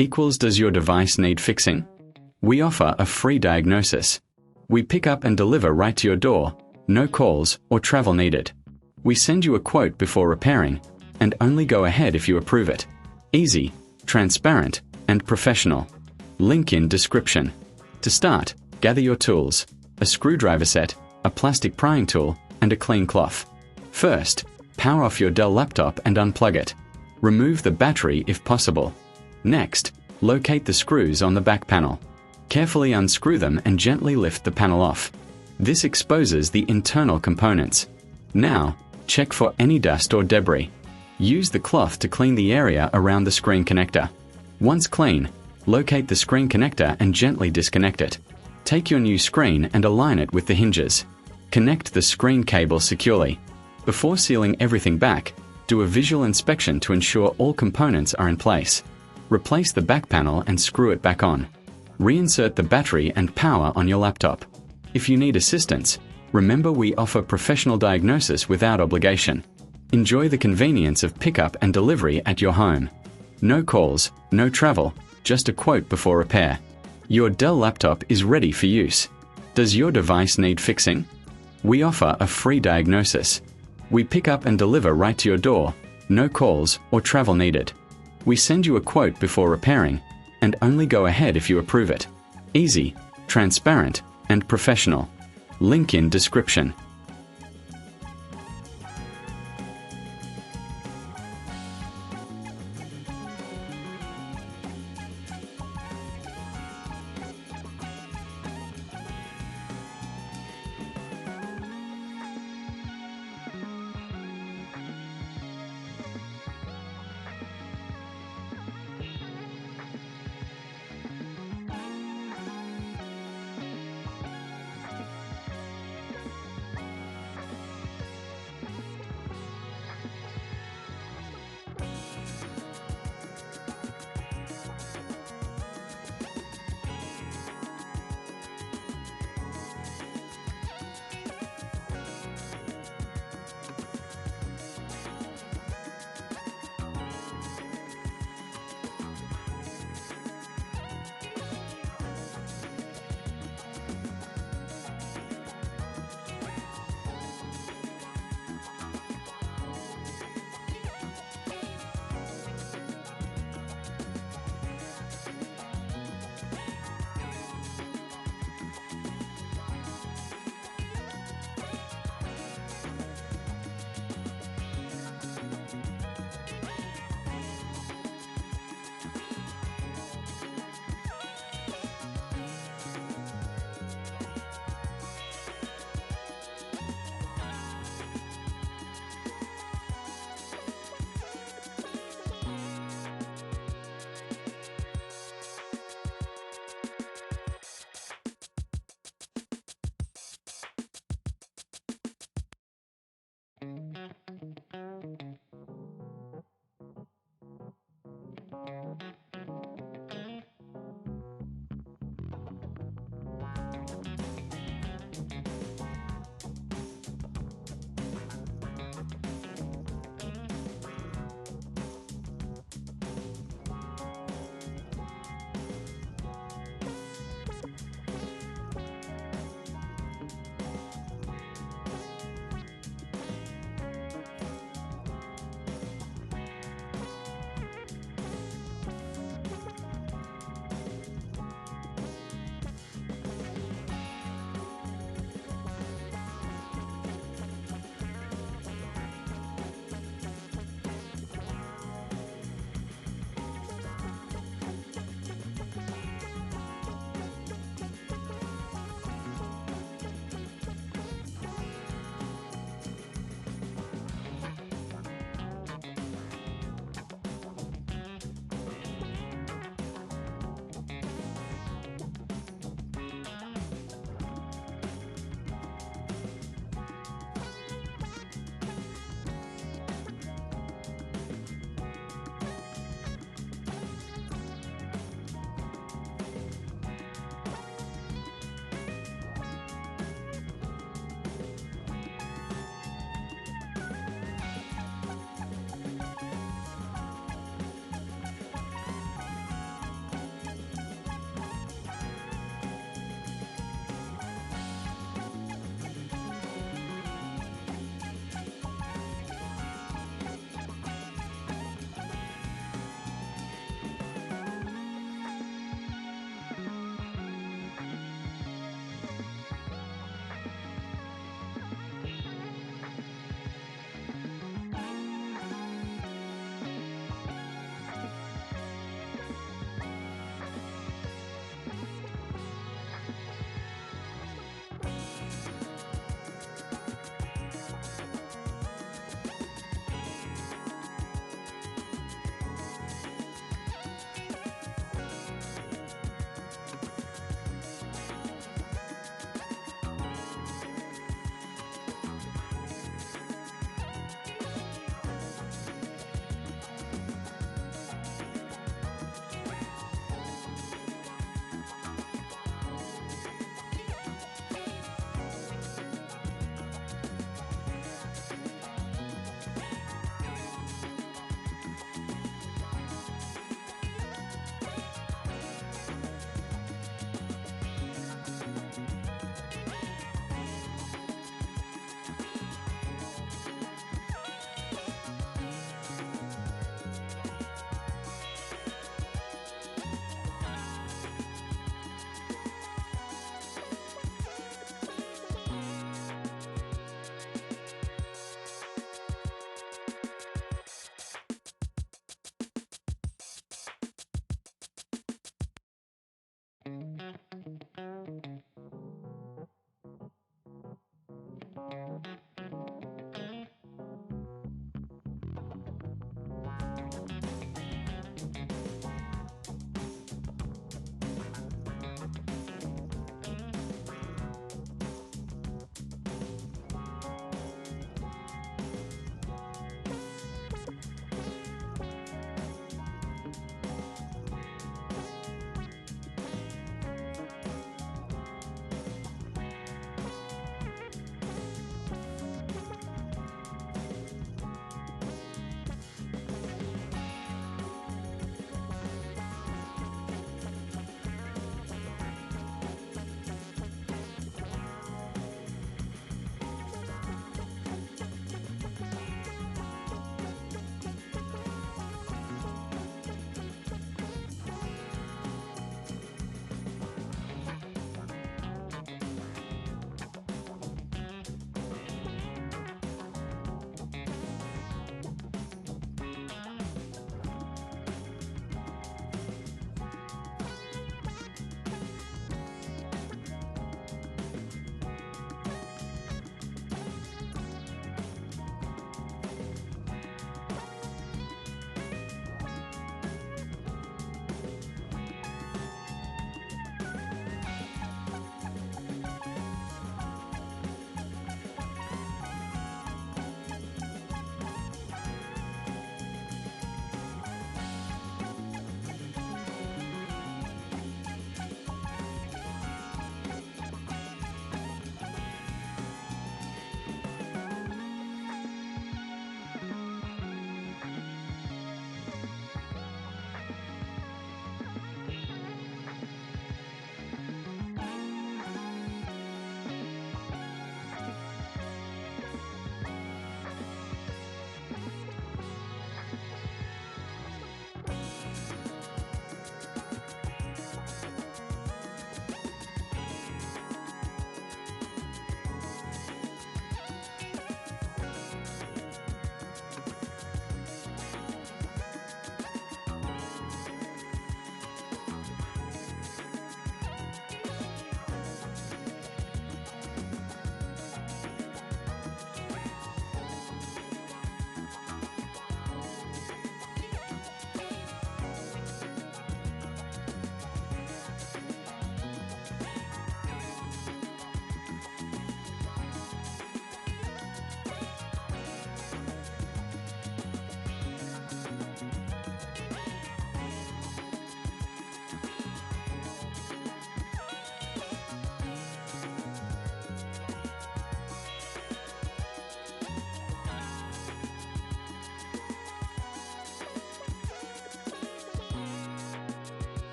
equals does your device need fixing? We offer a free diagnosis. We pick up and deliver right to your door, no calls or travel needed. We send you a quote before repairing, and only go ahead if you approve it. Easy, transparent, and professional. Link in description. To start, gather your tools, a screwdriver set, a plastic prying tool, and a clean cloth. First, power off your Dell laptop and unplug it. Remove the battery if possible. Next, locate the screws on the back panel. Carefully unscrew them and gently lift the panel off. This exposes the internal components. Now, check for any dust or debris. Use the cloth to clean the area around the screen connector. Once clean, locate the screen connector and gently disconnect it. Take your new screen and align it with the hinges. Connect the screen cable securely. Before sealing everything back, do a visual inspection to ensure all components are in place. Replace the back panel and screw it back on. Reinsert the battery and power on your laptop. If you need assistance, remember we offer professional diagnosis without obligation. Enjoy the convenience of pickup and delivery at your home. No calls, no travel, just a quote before repair. Your Dell laptop is ready for use. Does your device need fixing? We offer a free diagnosis. We pick up and deliver right to your door, no calls or travel needed. We send you a quote before repairing, and only go ahead if you approve it. Easy, transparent, and professional. Link in description.